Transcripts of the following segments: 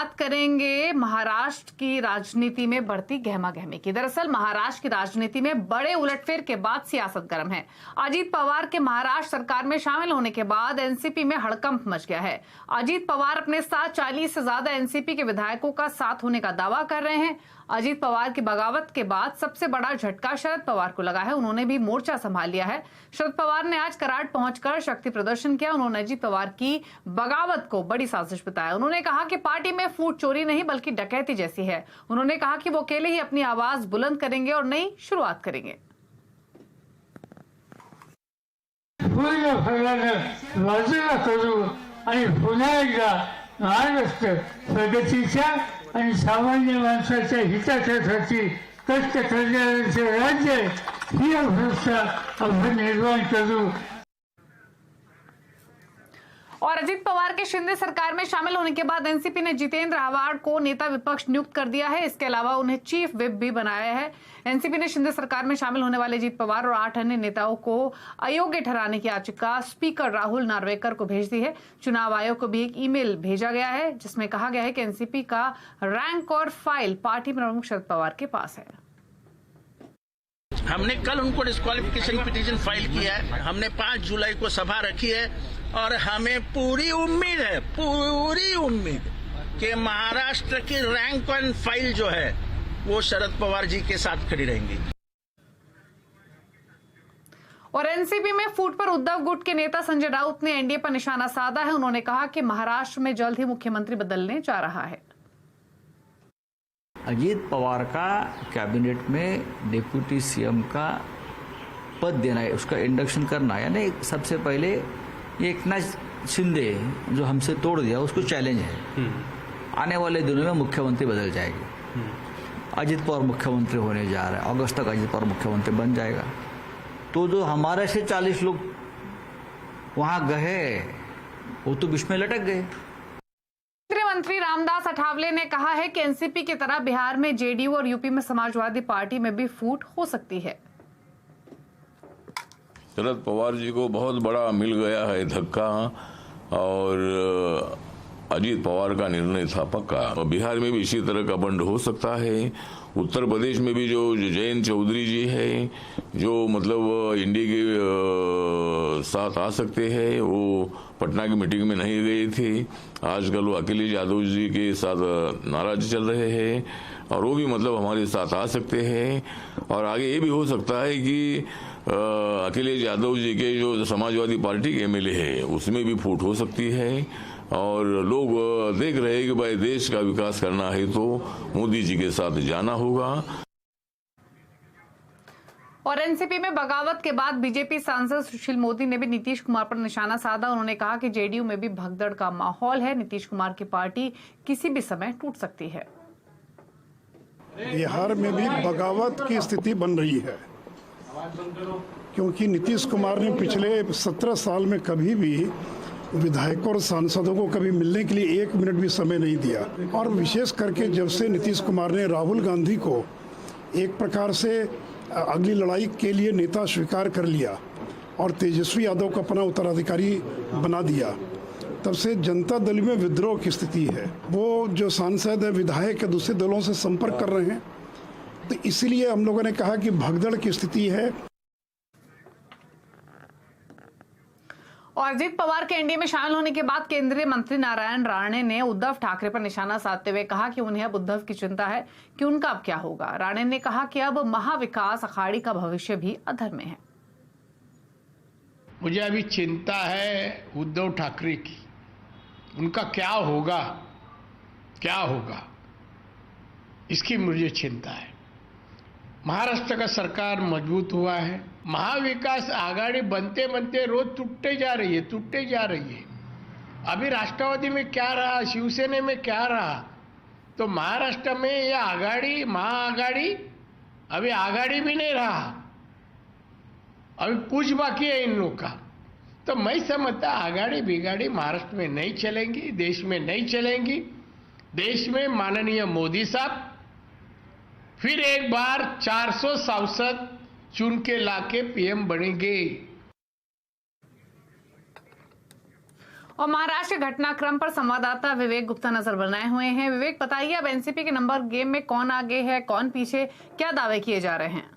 बात करेंगे महाराष्ट्र की राजनीति में बढ़ती गहमागहमी की। दरअसल महाराष्ट्र की राजनीति में बड़े उलटफेर के बाद सियासत गर्म है। अजीत पवार के महाराष्ट्र सरकार में शामिल होने के बाद एनसीपी में हड़कंप मच गया है। अजीत पवार अपने साथ 40 से ज्यादा एनसीपी के विधायकों का साथ होने का दावा कर रहे हैं। अजीत पवार की बगावत के बाद सबसे बड़ा झटका शरद पवार को लगा है। उन्होंने भी मोर्चा संभाल लिया है। शरद पवार ने आज कराड़ पहुंचकर शक्ति प्रदर्शन किया। उन्होंने अजीत पवार की बगावत को बड़ी साजिश बताया। उन्होंने कहा कि पार्टी में फूट चोरी नहीं बल्कि डकैती जैसी है। उन्होंने कहा कि वो अकेले ही अपनी आवाज बुलंद करेंगे और नई शुरुआत करेंगे। प्रगतीच्या आणि सामान्य माणसाच्या हितासाठी कष्ट करणाऱ्यांचे राज्य ही अवस्था आपण निर्माण करू। और अजीत पवार के शिंदे सरकार में शामिल होने के बाद एनसीपी ने जितेंद्र आव्हाड को नेता विपक्ष नियुक्त कर दिया है। इसके अलावा उन्हें चीफ विप भी बनाया है। एनसीपी ने शिंदे सरकार में शामिल होने वाले अजीत पवार और 8 अन्य नेताओं को अयोग्य ठहराने की याचिका स्पीकर राहुल नार्वेकर को भेज दी है। चुनाव आयोग को भी एक ईमेल भेजा गया है जिसमें कहा गया है कि एनसीपी का रैंक और फाइल पार्टी प्रमुख शरद पवार के पास है। हमने कल उनको डिस्क्वालिफिकेशन पिटीशन फाइल किया है। हमने 5 जुलाई को सभा रखी है और हमें पूरी उम्मीद कि महाराष्ट्र की रैंक एंड फाइल जो है वो शरद पवार जी के साथ खड़ी रहेंगी। और एनसीपी में फूट पर उद्धव गुट के नेता संजय राउत ने एनडीए पर निशाना साधा है। उन्होंने कहा कि महाराष्ट्र में जल्द ही मुख्यमंत्री बदलने जा रहा है। अजीत पवार का कैबिनेट में डिप्टी सीएम का पद देना है, उसका इंडक्शन करना है। यानी सबसे पहले एकनाथ शिंदे जो हमसे तोड़ दिया उसको चैलेंज है। आने वाले दिनों में मुख्यमंत्री बदल जाएगी। अजीत पवार मुख्यमंत्री होने जा रहा है। अगस्त तक अजीत पवार मुख्यमंत्री बन जाएगा। तो जो हमारे से 40 लोग वहां गए वो तो बीच में लटक गए। मंत्री रामदास अठावले ने कहा है कि एनसीपी की तरह बिहार में जेडीयू और यूपी में समाजवादी पार्टी में भी फूट हो सकती है। शरद पवार जी को बहुत बड़ा मिल गया है धक्का और अजीत पवार का निर्णय था पक्का। बिहार में भी इसी तरह का बंड हो सकता है। उत्तर प्रदेश में भी जो जयंत चौधरी जी है जो मतलब इंडी के साथ आ सकते हैं, वो पटना की मीटिंग में नहीं गए थे। आजकल वो अखिलेश यादव जी के साथ नाराज चल रहे हैं और वो भी मतलब हमारे साथ आ सकते हैं। और आगे ये भी हो सकता है कि अखिलेश यादव जी के जो समाजवादी पार्टी के एमएलए है उसमें भी फूट हो सकती है। और लोग देख रहे हैं कि भाई देश का विकास करना है तो मोदी जी के साथ जाना होगा। और एनसीपी में बगावत के बाद बीजेपी सांसद सुशील मोदी ने भी नीतीश कुमार पर निशाना साधा। उन्होंने कहा कि जेडीयू में भी भगदड़ का माहौल है। नीतीश कुमार की पार्टी किसी भी समय टूट सकती है। बिहार में भी बगावत की स्थिति बन रही है क्योंकि नीतीश कुमार ने पिछले 17 साल में कभी भी विधायकों और सांसदों को कभी मिलने के लिए 1 मिनट भी समय नहीं दिया। और विशेष करके जब से नीतीश कुमार ने राहुल गांधी को एक प्रकार से अगली लड़ाई के लिए नेता स्वीकार कर लिया और तेजस्वी यादव को अपना उत्तराधिकारी बना दिया, तब से जनता दल में विद्रोह की स्थिति है। वो जो सांसद है विधायक है दूसरे दलों से संपर्क कर रहे हैं, तो इसीलिए हम लोगों ने कहा कि भगदड़ की स्थिति है। और अजीत पवार के एनडीए में शामिल होने के बाद केंद्रीय मंत्री नारायण राणे ने उद्धव ठाकरे पर निशाना साधते हुए कहा कि उन्हें अब उद्धव की चिंता है कि उनका अब क्या होगा। राणे ने कहा कि अब महाविकास अखाड़ी का भविष्य भी अधर में है। मुझे अभी चिंता है उद्धव ठाकरे की, उनका क्या होगा इसकी मुझे चिंता है। महाराष्ट्र का सरकार मजबूत हुआ है। महाविकास आघाड़ी बनते बनते रोज टूटते जा रही है। अभी राष्ट्रवादी में क्या रहा, शिवसेना में क्या रहा, तो महाराष्ट्र में यह आघाड़ी महाआघाड़ी अभी आघाड़ी भी नहीं रहा। अभी कुछ बाकी है इन लोग का। तो मैं समझता आघाड़ी बिगाड़ी महाराष्ट्र में नहीं चलेंगी, देश में नहीं चलेंगी। देश में माननीय मोदी साहब फिर एक बार 400 सांसद चुन के लाके पीएम बनेंगे। और महाराष्ट्र के घटनाक्रम पर संवाददाता विवेक गुप्ता नजर बनाए हुए हैं। विवेक, बताइए अब एनसीपी के नंबर गेम में कौन आगे है, कौन पीछे, क्या दावे किए जा रहे हैं?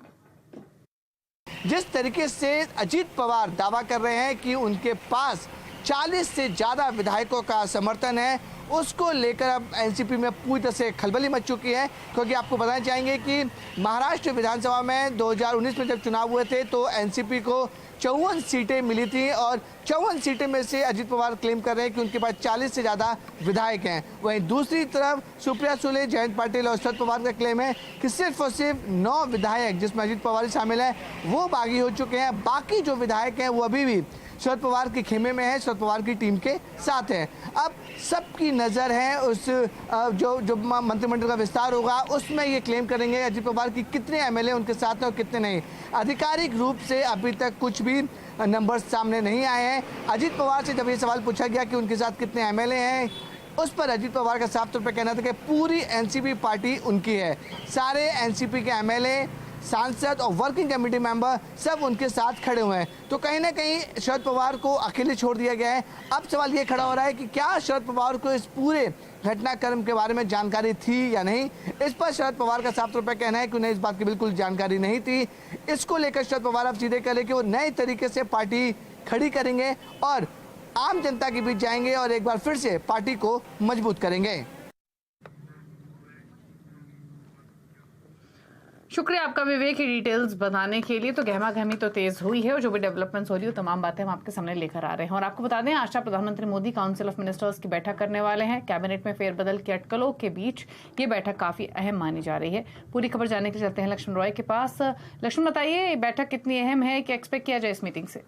जिस तरीके से अजीत पवार दावा कर रहे हैं कि उनके पास 40 से ज़्यादा विधायकों का समर्थन है, उसको लेकर अब एनसीपी में पूरी तरह से खलबली मच चुकी है। क्योंकि आपको बताना चाहेंगे कि महाराष्ट्र विधानसभा में 2019 में जब चुनाव हुए थे तो एनसीपी को 54 सीटें मिली थी और 54 सीटें में से अजीत पवार क्लेम कर रहे हैं कि उनके पास 40 से ज़्यादा विधायक हैं। वहीं दूसरी तरफ सुप्रिया सुले, जयंत पाटिल और शरद पवार का क्लेम है कि सिर्फ और सिर्फ 9 विधायक, जिसमें अजीत पवार शामिल हैं, वो बागी हो चुके हैं। बाकी जो विधायक हैं वो अभी भी शरद पवार के खेमे में है, शरद पवार की टीम के साथ है। अब सबकी नज़र है उस जो मंत्रिमंडल का विस्तार होगा उसमें ये क्लेम करेंगे अजीत पवार की कितने एमएलए उनके साथ हैं और कितने नहीं। आधिकारिक रूप से अभी तक कुछ भी नंबर्स सामने नहीं आए हैं। अजीत पवार से जब ये सवाल पूछा गया कि उनके साथ कितने एमएलए हैं, उस पर अजीत पवार का साफ तौर पर कहना था कि पूरी एनसीपी पार्टी उनकी है। सारे एनसीपी के एमएलए, सांसद और वर्किंग कमेटी मेंबर सब उनके साथ खड़े हुए हैं। तो कहीं ना कहीं शरद पवार को अकेले छोड़ दिया गया है। अब सवाल ये खड़ा हो रहा है कि क्या शरद पवार को इस पूरे घटनाक्रम के बारे में जानकारी थी या नहीं। इस पर शरद पवार का साफ तौर पर कहना है कि उन्हें इस बात की बिल्कुल जानकारी नहीं थी। इसको लेकर शरद पवार अब सीधे कह रहे कि वो नए तरीके से पार्टी खड़ी करेंगे और आम जनता के बीच जाएंगे और एक बार फिर से पार्टी को मजबूत करेंगे। शुक्रिया आपका विवेक, की डिटेल्स बताने के लिए। तो गहमा गहमी तो तेज हुई है और जो भी डेवलपमेंट्स हो रही है तमाम बातें हम आपके सामने लेकर आ रहे हैं। और आपको बता दें, आज प्रधानमंत्री मोदी काउंसिल ऑफ मिनिस्टर्स की बैठक करने वाले हैं। कैबिनेट में फेरबदल की अटकलों के बीच ये बैठक काफी अहम मानी जा रही है। पूरी खबर जानने के लिए चलते हैं लक्ष्मण रॉय के पास। लक्ष्मण, बताइए बैठक कितनी अहम है, क्या एक्सपेक्ट किया जाए इस मीटिंग से?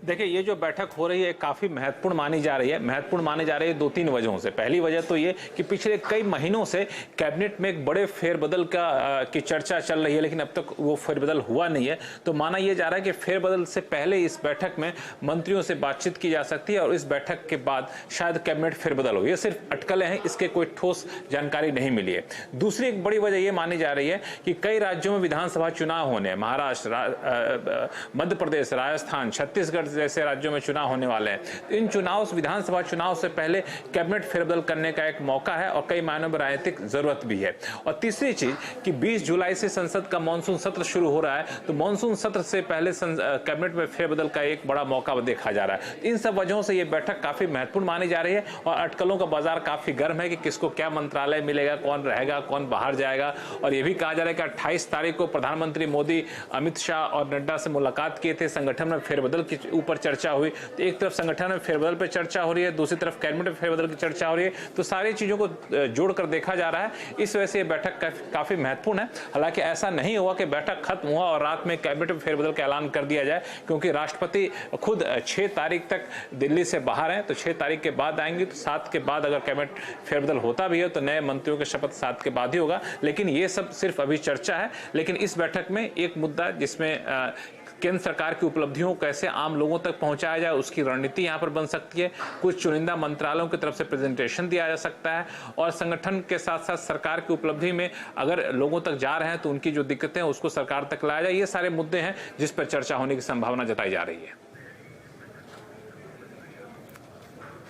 देखिए, ये जो बैठक हो रही है काफ़ी महत्वपूर्ण मानी जा रही है। महत्वपूर्ण मानी जा रही है 2-3 वजहों से। पहली वजह तो ये कि पिछले कई महीनों से कैबिनेट में एक बड़े फेरबदल की चर्चा चल रही है, लेकिन अब तक वो फेरबदल हुआ नहीं है। तो माना यह जा रहा है कि फेरबदल से पहले इस बैठक में मंत्रियों से बातचीत की जा सकती है और इस बैठक के बाद शायद कैबिनेट फेरबदल हो। ये सिर्फ अटकलें हैं, इसके कोई ठोस जानकारी नहीं मिली है। दूसरी एक बड़ी वजह यह मानी जा रही है कि कई राज्यों में विधानसभा चुनाव होने हैं। महाराष्ट्र, मध्य प्रदेश, राजस्थान, छत्तीसगढ़ जैसे राज्यों में चुनाव होने वाले हैं। इन चुनाव, विधानसभा चुनाव से पहले कैबिनेट फेरबदल करने का एक मौका है और कई मायनों में राजनीतिक जरूरत भी है। और तीसरी चीज कि 20 जुलाई से संसद का मानसून सत्र शुरू हो रहा है, तो मानसून सत्र से पहले कैबिनेट में फेरबदल का एक बड़ा मौका देखा जा रहा है। इन सब वजहों से यह बैठक काफी महत्वपूर्ण मानी जा रही है और अटकलों का बाजार काफी गर्म है कि किसको क्या मंत्रालय मिलेगा, कौन रहेगा, कौन बाहर जाएगा। और यह भी कहा जा रहा है कि 28 तारीख को प्रधानमंत्री मोदी अमित शाह और नड्डा से मुलाकात किए थे। संगठन में फेरबदल के ऊपर चर्चा हुई। तो एक तरफ संगठन में फेरबदल पर चर्चा हो रही है, दूसरी तरफ कैबिनेट में फेरबदल की चर्चा हो रही है। तो सारी चीजों को जोड़कर देखा जा रहा है। इस वजह से यह बैठक काफी महत्वपूर्ण है। हालांकि ऐसा नहीं हुआ कि बैठक खत्म हुआ और रात में कैबिनेट में फेरबदल का ऐलान कर दिया जाए, क्योंकि राष्ट्रपति खुद 6 तारीख तक दिल्ली से बाहर हैं। तो 6 तारीख के बाद आएंगे। तो 7 के बाद अगर कैबिनेट फेरबदल होता भी है तो नए मंत्रियों के शपथ 7 के बाद ही होगा। लेकिन ये सब सिर्फ अभी चर्चा है। लेकिन इस बैठक में एक मुद्दा जिसमें केंद्र सरकार की उपलब्धियों को कैसे आम लोगों तक पहुंचाया जाए, उसकी रणनीति यहां पर बन सकती है। कुछ चुनिंदा मंत्रालयों की तरफ से प्रेजेंटेशन दिया जा सकता है और संगठन के साथ साथ सरकार की उपलब्धि में अगर लोगों तक जा रहे हैं तो उनकी जो दिक्कतें हैं उसको सरकार तक लाया जाए। ये सारे मुद्दे हैं जिस पर चर्चा होने की संभावना जताई जा रही है।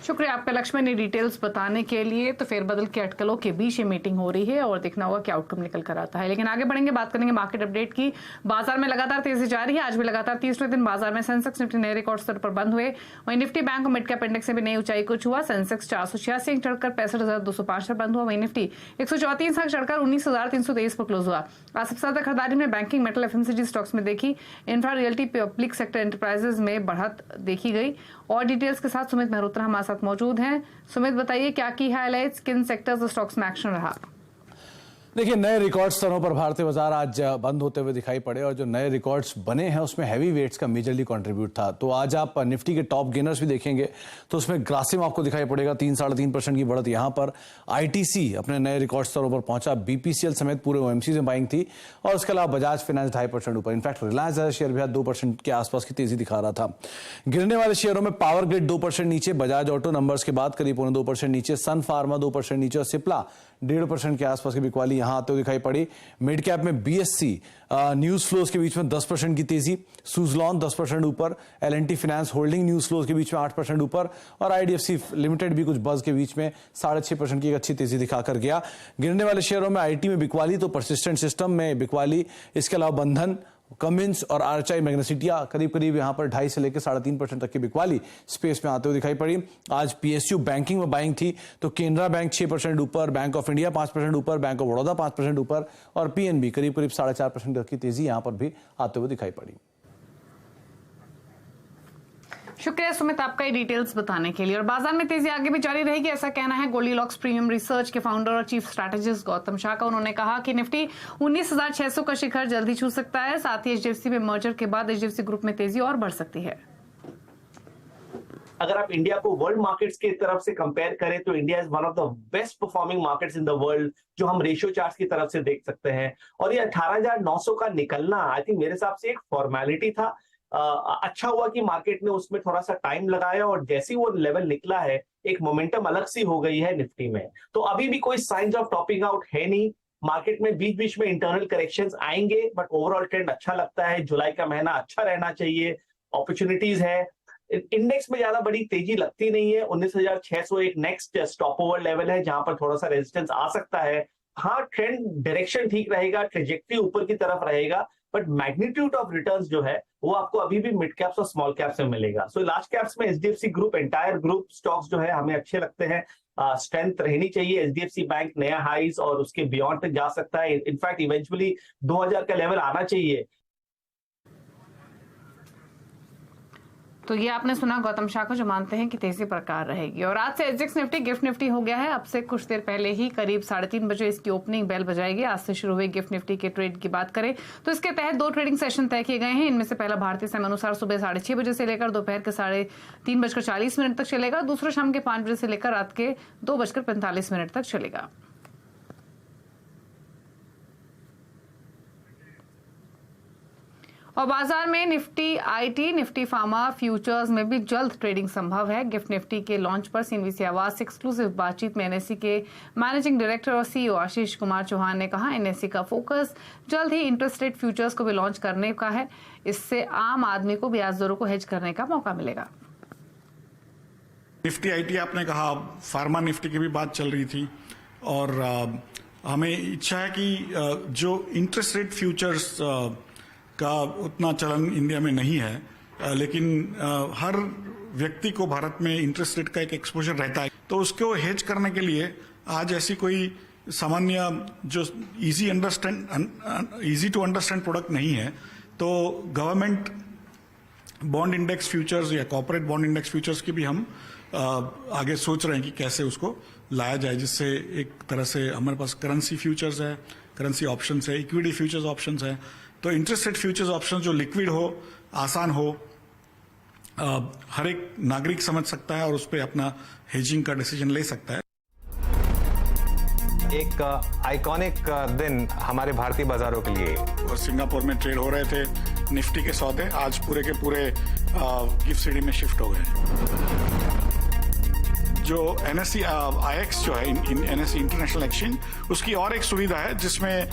शुक्रिया आपका लक्ष्मण, ने डिटेल्स बताने के लिए। तो फेरबदल के अटकलों के बीच ये मीटिंग हो रही है और देखना होगा क्या आउटकम निकल कर आता है। लेकिन आगे बढ़ेंगे, बात करेंगे मार्केट अपडेट की। बाजार में लगातार तेजी जारी है। आज भी लगातार 30वें दिन बाजार में सेंसेक्स निफ्टी नए रिकॉर्ड स्तर पर बंद हुए। वहीं निफ्टी बैंक और मिड कैप इंडेक्स से भी नई ऊंचाई को छुआ। सेंसेक्स 486 अंक चढ़कर 65,205 पर बंद हुआ। वहीं निफ्टी 134 अंक चढ़कर 19,323 पर क्लोज हुआ। आज सबसे ज्यादा खरीदारी में बैंकिंग, मेटल, एफएमसीजी स्टॉक्स में देखी। Infra, realty, public sector enterprises में बढ़त देखी गई। और डिटेल्स के साथ सुमित मेहरोत्रा हमारे साथ मौजूद हैं। सुमित, बताइए क्या की हाइलाइट्स, किन सेक्टर्स और स्टॉक्स में एक्शन रहा? देखिए, नए रिकॉर्ड स्तरों पर भारतीय बाजार आज बंद होते हुए दिखाई पड़े और जो नए रिकॉर्ड्स बने हैं उसमें हैवी वेट्स का मेजरली कंट्रीब्यूट था। तो आज आप निफ्टी के टॉप गेनर्स भी देखेंगे तो उसमें ग्रासिम आपको दिखाई पड़ेगा, 3-3.5% की बढ़त यहां पर। आईटीसी अपने नए रिकॉर्ड स्तरों पर पहुंचा। बीपीसीएल समेत पूरे ओएमसी में बाइंग थी और उसके अलावा बजाज फाइनेंस 2.5% ऊपर। इनफैक्ट रिलायंस शेयर भी 2% के आसपास की तेजी दिखा रहा था। गिरने वाले शेयरों में पावर ग्रिड 2% नीचे, बजाज ऑटो नंबर्स के बाद करीब 2% नीचे, सन फार्मा 2% नीचे और सिप्ला 1.5% के आसपास की बिकवाली यहां आते हुए दिखाई पड़ी। मिड कैप में बीएससी न्यूज फ्लोज के बीच में 10% की तेजी, सुजलॉन 10% ऊपर, L&T finance holding news flows के बीच में 8% ऊपर और आईडीएफसी लिमिटेड भी कुछ बज के बीच में 6.5% की एक अच्छी तेजी दिखाकर गया। गिरने वाले शेयरों में आईटी में बिकवाली, तो परसिस्टेंट सिस्टम में बिकवाली, इसके अलावा बंधन, कमिंस और आरएचआई मैग्नेसिटिया करीब करीब यहां पर 2.5 से लेकर 3.5% तक की बिकवाली स्पेस में आते हुए दिखाई पड़ी। आज पीएसयू बैंकिंग में बाइंग थी, तो केनरा बैंक 6% ऊपर, बैंक ऑफ इंडिया 5% ऊपर, बैंक ऑफ बड़ौदा 5% ऊपर और पीएनबी करीब करीब 4.5% तक की तेजी यहां पर भी आते हुए दिखाई पड़ी। शुक्रिया सुमित आपका ये डिटेल्स बताने के लिए। और बाजार में तेजी आगे भी जारी रहेगी, ऐसा कहना है गोल्डीलॉक्स प्रीमियम रिसर्च के फाउंडर और चीफ स्ट्रैटेजिस्ट गौतम शाह का। उन्होंने कहा कि निफ्टी 19,600 का शिखर जल्द ही छू सकता है। साथ ही एचडीएफसी में मर्जर के बाद एचडीएफसी ग्रुप में तेजी और बढ़ सकती है। अगर आप इंडिया को वर्ल्ड मार्केट्स की तरफ से कंपेयर करें तो India is one of the best performing markets in the world, जो हम रेशियो चार्ट्स की तरफ से देख सकते हैं। और ये 18,900 का निकलना आई थिंक मेरे हिसाब से एक फॉर्मेलिटी था। अच्छा हुआ कि मार्केट ने उसमें थोड़ा सा टाइम लगाया और जैसे ही वो लेवल निकला है एक मोमेंटम अलग सी हो गई है निफ्टी में। तो अभी भी कोई साइंस ऑफ टॉपिंग आउट है नहीं। मार्केट में बीच बीच में इंटरनल करेक्शंस आएंगे, बट ओवरऑल ट्रेंड अच्छा लगता है। जुलाई का महीना अच्छा रहना चाहिए, अपॉर्चुनिटीज है। इंडेक्स में ज्यादा बड़ी तेजी लगती नहीं है। 19,600 एक नेक्स्ट स्टॉप ओवर लेवल है जहां पर थोड़ा सा रेजिस्टेंस आ सकता है। हाँ, ट्रेंड डायरेक्शन ठीक रहेगा, ट्रेजेक्टरी ऊपर की तरफ रहेगा, बट मैग्नीट्यूड ऑफ रिटर्न्स जो है वो आपको अभी भी मिड कैप्स और स्मॉल कैप्स में मिलेगा। सो लार्ज कैप्स में HDFC group, entire group stocks जो है हमें अच्छे लगते हैं। स्ट्रेंथ रहनी चाहिए। एचडीएफसी बैंक नया हाइज और उसके बियॉन्ड तक जा सकता है। इनफैक्ट इवेंचुअली 2000 का लेवल आना चाहिए। तो ये आपने सुना गौतम शाह को, जो मानते हैं कि तेजी बरकरार रहेगी। और आज से एसजेएक्स निफ्टी गिफ्ट निफ्टी हो गया है। अब से कुछ देर पहले ही करीब 3:30 बजे इसकी ओपनिंग बेल बजाएगी। आज से शुरू हुए गिफ्ट निफ्टी के ट्रेड की बात करें तो इसके तहत 2 ट्रेडिंग सेशन तय किए गए हैं। इनमें से पहला भारतीय समय अनुसार सुबह 6:30 बजे से लेकर दोपहर के 3:40 तक चलेगा। दूसरा शाम के 5 बजे से लेकर रात के 2:45 तक चलेगा। और बाजार में Nifty IT, Nifty pharma futures में भी जल्द ट्रेडिंग संभव है। गिफ्ट निफ्टी के लॉन्च पर सीएनबीसी आवाज से एक्सक्लूसिव बातचीत में एनएससी के मैनेजिंग डायरेक्टर और सीईओ आशीष कुमार चौहान ने कहा, एनएससी का फोकस जल्द ही इंटरेस्ट रेट फ्यूचर्स को भी लॉन्च करने का है। इससे आम आदमी को ब्याज दरों को हेज करने का मौका मिलेगा। निफ्टी आईटी आपने कहा, फार्मा निफ्टी की भी बात चल रही थी और हमें इच्छा है कि जो इंटरेस्ट रेट फ्यूचर्स का उतना चलन इंडिया में नहीं है, लेकिन हर व्यक्ति को भारत में इंटरेस्ट रेट का एक एक्सपोजर रहता है, तो उसको हेज करने के लिए आज ऐसी कोई सामान्य जो इजी टू अंडरस्टैंड प्रोडक्ट नहीं है, तो गवर्नमेंट बॉन्ड इंडेक्स फ्यूचर्स या कॉर्पोरेट बॉन्ड इंडेक्स फ्यूचर्स की भी हम आगे सोच रहे हैं कि कैसे उसको लाया जाए, जिससे एक तरह से हमारे पास करेंसी फ्यूचर्स है, करेंसी ऑप्शंस है, इक्विटी फ्यूचर्स ऑप्शंस है, तो इंटरेस्ट रेट फ्यूचर्स ऑप्शन जो लिक्विड हो, आसान हो, हर एक नागरिक समझ सकता है और उस पर अपना हेजिंग का डिसीजन ले सकता है। एक आइकॉनिक दिन हमारे भारतीय बाजारों के लिए। और सिंगापुर में ट्रेड हो रहे थे निफ्टी के सौदे, आज पूरे के पूरे गिफ्ट सिटी में शिफ्ट हो गए। जो एनएससी आईएक्स जो है एनएससी इंटरनेशनल एक्सचेंज, उसकी और एक सुविधा है जिसमें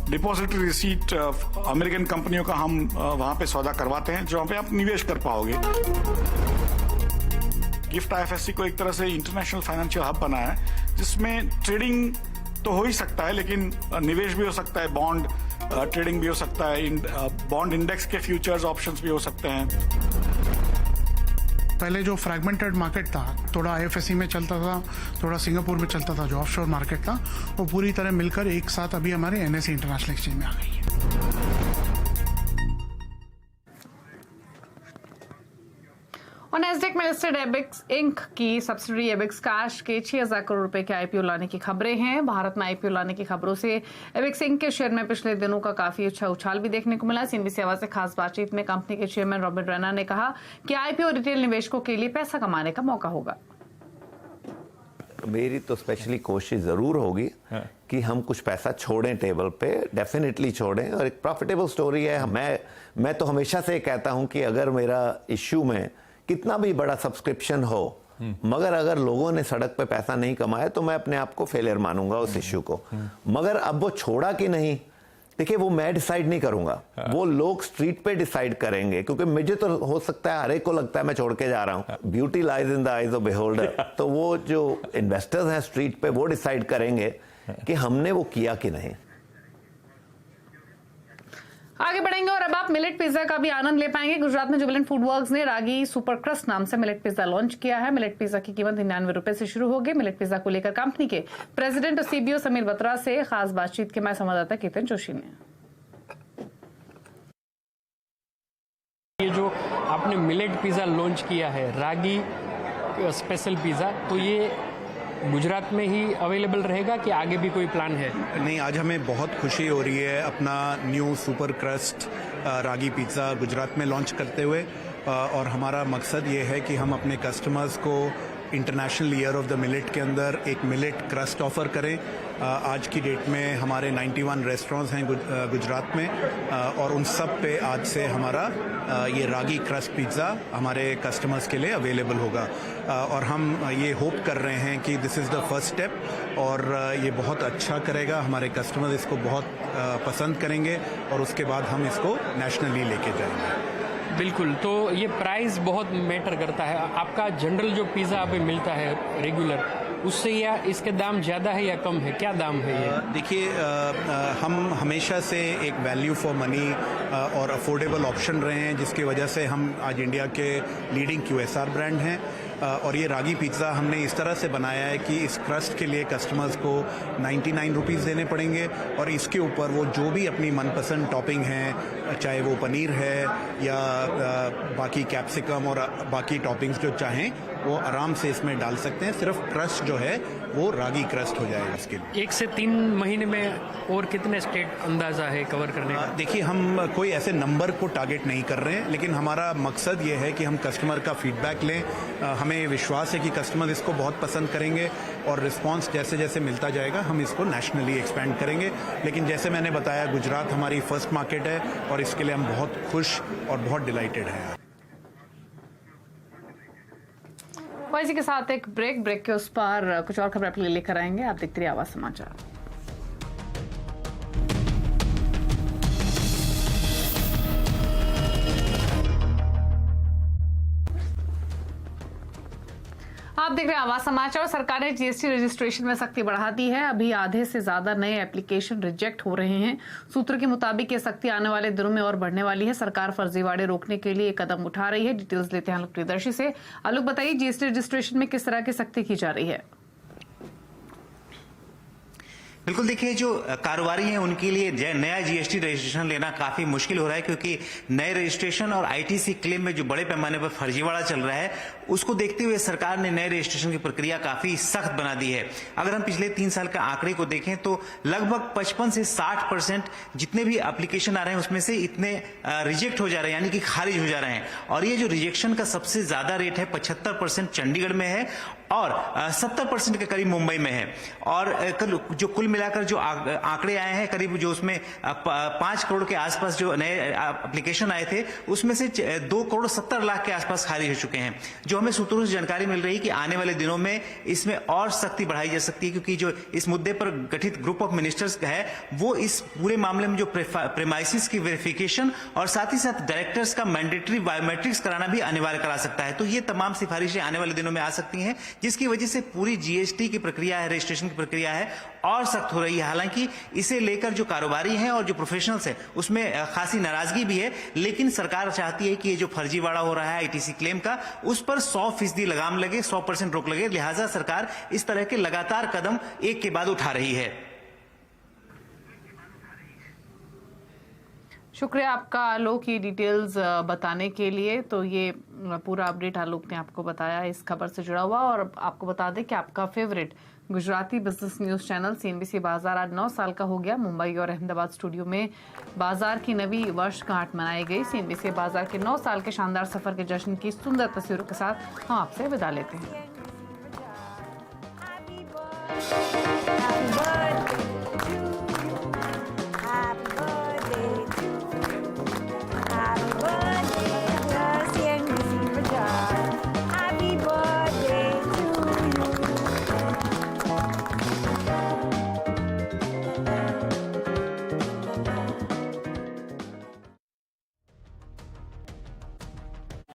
डिपॉजिटरी रिसीट अमेरिकन कंपनियों का हम वहां पे सौदा करवाते हैं, जहां पे आप निवेश कर पाओगे। गिफ्ट आईएफएससी को एक तरह से इंटरनेशनल फाइनेंशियल हब बनाया है, जिसमें ट्रेडिंग तो हो ही सकता है, लेकिन निवेश भी हो सकता है, बॉन्ड ट्रेडिंग भी हो सकता है, बॉन्ड इंडेक्स के फ्यूचर्स ऑप्शंस भी हो सकते हैं। पहले जो फ्रैगमेंटेड मार्केट था, थोड़ा आईएफएससी में चलता था, थोड़ा सिंगापुर में चलता था, जो ऑफशोर मार्केट था, वो पूरी तरह मिलकर एक साथ अभी हमारे एनएससी इंटरनेशनल एक्सचेंज में आ गई है। और नैस्डैक में लिस्टेड एबिक्स इंक की सब्सिडरी एबिक्स कैश के 6,000 करोड़ रुपए के आईपीओ लाने की खबरें हैं। भारत में आईपीओ लाने की खबरों से एबिक्स इंक के शेयर में पिछले दिनों का काफी अच्छा उछाल भी देखने को मिला। सीएनबीसी आवाज से खास बातचीत में कंपनी के चेयरमैन रॉबर्ट रैना ने कहा कि आईपीओ रिटेल निवेशकों के लिए पैसा कमाने का मौका होगा। मेरी तो स्पेशली कोशिश जरूर होगी कि हम कुछ पैसा छोड़ें टेबल पे, डेफिनेटली छोड़ें, और एक प्रॉफिटेबल स्टोरी है। मैं तो हमेशा से कहता हूं कि अगर मेरा इश्यू में कितना भी बड़ा सब्सक्रिप्शन हो मगर अगर लोगों ने सड़क पे पैसा नहीं कमाया तो मैं अपने आप को फेलियर मानूंगा उस इश्यू को। मगर अब वो छोड़ा कि नहीं, देखिए वो मैं डिसाइड नहीं करूंगा, वो लोग स्ट्रीट पे डिसाइड करेंगे, क्योंकि मुझे तो हो सकता है हर एक को लगता है मैं छोड़ के जा रहा हूं। Beauty lies in the eyes of beholder. तो वो जो इन्वेस्टर्स हैं स्ट्रीट पे वो डिसाइड करेंगे कि हमने वो किया कि नहीं। आगे बढ़ेंगे और अब आप मिलेट पिज्जा का भी आनंद ले पाएंगे। गुजरात में जुबिलेंट फूड वर्क्स ने रागी सुपर क्रस्ट नाम से मिलेट पिज्जा लॉन्च किया है। मिलेट पिज्जा की कीमत 99 रुपए से शुरू होगी। मिलेट पिज्जा को लेकर कंपनी के प्रेसिडेंट और सीबीओ समीर बत्रा से खास बातचीत के मैं संवाददाता केतन जोशी ने। ये जो आपने मिलेट पिज्जा लॉन्च किया है, रागी स्पेशल पिज्जा, तो ये गुजरात में ही अवेलेबल रहेगा कि आगे भी कोई प्लान है? नहीं, आज हमें बहुत खुशी हो रही है अपना न्यू सुपर क्रस्ट रागी पिज़्ज़ा गुजरात में लॉन्च करते हुए। और हमारा मकसद ये है कि हम अपने कस्टमर्स को international year of the millet के अंदर एक मिलेट क्रस्ट ऑफर करें। आज की डेट में हमारे 91 रेस्टोरेंट्स हैं गुजरात में, और उन सब पे आज से हमारा ये रागी क्रस्ट पिज़्ज़ा हमारे कस्टमर्स के लिए अवेलेबल होगा। और हम ये होप कर रहे हैं कि this is the first step और ये बहुत अच्छा करेगा, हमारे कस्टमर्स इसको बहुत पसंद करेंगे और उसके बाद हम इसको नेशनली लेके जाएंगे। बिल्कुल, तो ये प्राइस बहुत मैटर करता है। आपका जनरल जो पिज़्ज़ा आप मिलता है रेगुलर, उससे या इसके दाम ज़्यादा है या कम है? क्या दाम है ये? देखिए, हम हमेशा से एक वैल्यू फॉर मनी और अफोर्डेबल ऑप्शन रहे हैं, जिसकी वजह से हम आज इंडिया के लीडिंग QSR ब्रांड हैं। और ये रागी पिज़्ज़ा हमने इस तरह से बनाया है कि इस क्रस्ट के लिए कस्टमर्स को 99 रुपीज़ देने पड़ेंगे और इसके ऊपर वो जो भी अपनी मनपसंद टॉपिंग है, चाहे वो पनीर है या बाकी कैप्सिकम और बाकी टॉपिंग्स जो चाहें वो आराम से इसमें डाल सकते हैं। सिर्फ क्रस्ट जो है वो रागी क्रस्ट हो जाएगा इसके लिए। 1 से 3 महीने में और कितने स्टेट अंदाजा है कवर करने का? देखिए, हम कोई ऐसे नंबर को टारगेट नहीं कर रहे हैं, लेकिन हमारा मकसद ये है कि हम कस्टमर का फीडबैक लें। हमें विश्वास है कि कस्टमर इसको बहुत पसंद करेंगे और रिस्पांस जैसे जैसे मिलता जाएगा हम इसको नेशनली एक्सपेंड करेंगे। लेकिन जैसे मैंने बताया, गुजरात हमारी फर्स्ट मार्केट है और इसके लिए हम बहुत खुश और बहुत डिलाइटेड हैं। इसी के साथ एक ब्रेक के उस पार कुछ और खबर आपके लिए लेकर आएंगे। आप देखते रहिए आवाज समाचार। आप देख रहे हैं आवाज समाचार। सरकार ने जीएसटी रजिस्ट्रेशन में सख्ती बढ़ा दी है। अभी आधे से ज्यादा नए एप्लीकेशन रिजेक्ट हो रहे हैं। सूत्रों के मुताबिक ये सख्ती आने वाले दिनों में और बढ़ने वाली है। सरकार फर्जीवाड़े रोकने के लिए कदम उठा रही है। डिटेल्स लेते हैं आलोक प्रियदर्शी से। आलोक, बताइए जीएसटी रजिस्ट्रेशन में किस तरह की सख्ती की जा रही है? बिल्कुल, देखिए, जो कारोबारी हैं उनके लिए नया जीएसटी रजिस्ट्रेशन लेना काफी मुश्किल हो रहा है, क्योंकि नए रजिस्ट्रेशन और आईटीसी क्लेम में जो बड़े पैमाने पर फर्जीवाड़ा चल रहा है, उसको देखते हुए सरकार ने नए रजिस्ट्रेशन की प्रक्रिया काफी सख्त बना दी है। अगर हम पिछले 3 साल के आंकड़े को देखें तो लगभग 55 से 60% जितने भी एप्लीकेशन आ रहे हैं उसमें से इतने रिजेक्ट हो जा रहे हैं, यानी कि खारिज हो जा रहे हैं। और ये जो रिजेक्शन का सबसे ज्यादा रेट है 75% चंडीगढ़ में है और 70% के करीब मुंबई में है। और जो कुल मिलाकर जो आंकड़े आए हैं, करीब जो उसमें 5 करोड़ के आसपास जो नए एप्लीकेशन आए थे, उसमें से 2 करोड़ 70 लाख के आसपास खारिज हो चुके हैं। जो हमें सूत्रों से जानकारी मिल रही है कि आने वाले दिनों में इसमें और सख्ती बढ़ाई जा सकती है, क्योंकि जो इस मुद्दे पर गठित ग्रुप ऑफ मिनिस्टर्स है वो इस पूरे मामले में जो प्रेमाइसिस की वेरिफिकेशन और साथ ही साथ डायरेक्टर्स का मैंडेटरी बायोमेट्रिक्स कराना भी अनिवार्य करा सकता है। तो ये तमाम सिफारिशें आने वाले दिनों में आ सकती हैं, जिसकी वजह से पूरी जीएसटी की प्रक्रिया है, रजिस्ट्रेशन की प्रक्रिया है, और सख्त हो रही है। हालांकि इसे लेकर जो कारोबारी हैं और जो प्रोफेशनल्स हैं उसमें खासी नाराजगी भी है, लेकिन सरकार चाहती है कि ये जो फर्जीवाड़ा हो रहा है आईटीसी क्लेम का, उस पर 100% लगाम लगे, 100% रोक लगे। लिहाजा सरकार इस तरह के लगातार कदम एक के बाद उठा रही है। शुक्रिया आपका आलोक, ये डिटेल्स बताने के लिए। तो ये पूरा अपडेट आलोक ने आपको बताया इस खबर से जुड़ा हुआ। और आपको बता दें कि आपका favourite Gujarati business news channel CNBC बाजार आज 9 साल का हो गया। मुंबई और अहमदाबाद स्टूडियो में बाजार की नवी वर्षगांठ मनाई गई। सीएनबीसी बाजार के 9 साल के शानदार सफर के जश्न की सुंदर तस्वीरों के साथ हम आपसे विदा लेते हैं।